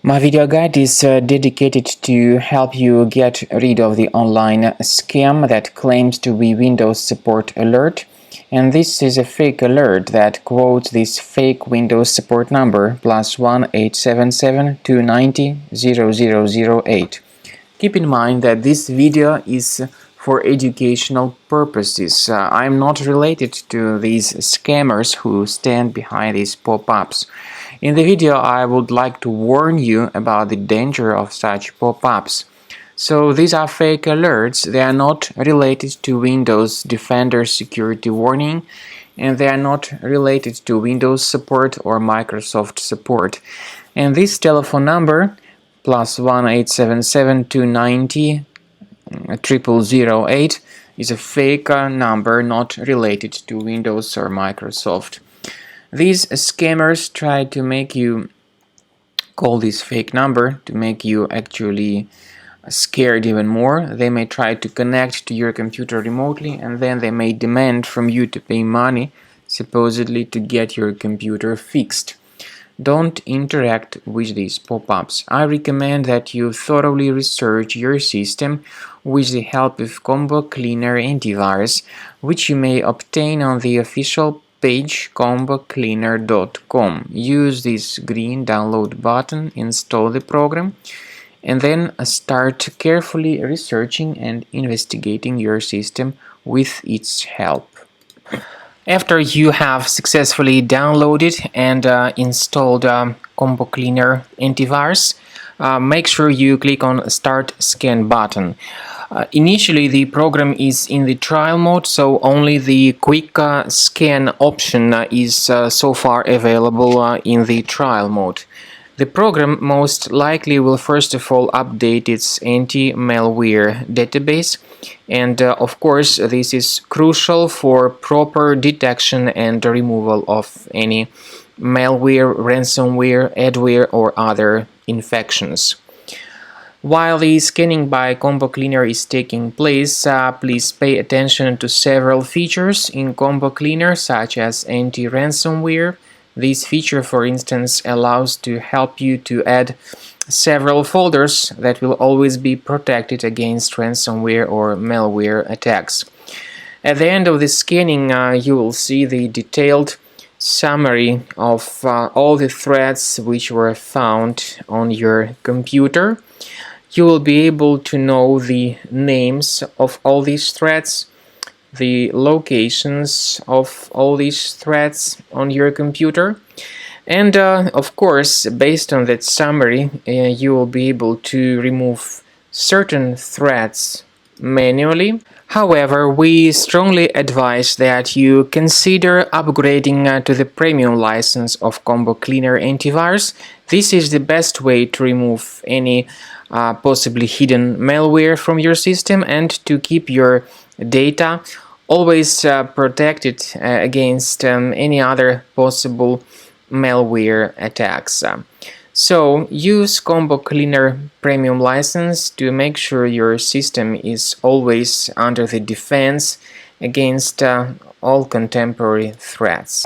My video guide is dedicated to help you get rid of the online scam that claims to be Windows Support Alert, and this is a fake alert that quotes this fake Windows support number +1 877 290 0008. Keep in mind that this video is for educational purposes. I'm not related to these scammers who stand behind these pop-ups. In the video, I would like to warn you about the danger of such pop-ups. So these are fake alerts. They are not related to Windows Defender security warning, and they are not related to Windows support or Microsoft support. And this telephone number +1 877 290 0008 is a fake number not related to Windows or Microsoft. These scammers try to make you call this fake number to make you actually scared even more. They may try to connect to your computer remotely, and then they may demand from you to pay money, supposedly to get your computer fixed. Don't interact with these pop-ups. I recommend that you thoroughly research your system with the help of Combo Cleaner Antivirus, which you may obtain on the official page combocleaner.com. Use this green download button, install the program, and then start carefully researching and investigating your system with its help. After you have successfully downloaded and installed Combo Cleaner Antivirus, make sure you click on Start Scan button. Initially, the program is in the trial mode, so only the quick scan option is so far available in the trial mode. The program most likely will first of all update its anti-malware database, and of course this is crucial for proper detection and removal of any malware, ransomware, adware or other infections. While the scanning by Combo Cleaner is taking place, please pay attention to several features in Combo Cleaner, such as anti-ransomware. This feature, for instance, allows to help you to add several folders that will always be protected against ransomware or malware attacks. At the end of the scanning, you will see the detailed summary of all the threads which were found on your computer. You will be able to know the names of all these threads, the locations of all these threads on your computer, and of course, based on that summary, you will be able to remove certain threads manually. However, we strongly advise that you consider upgrading to the premium license of Combo Cleaner Antivirus. This is the best way to remove any possibly hidden malware from your system and to keep your data always protected against any other possible malware attacks. So use Combo Cleaner Premium license to make sure your system is always under the defense against all contemporary threats.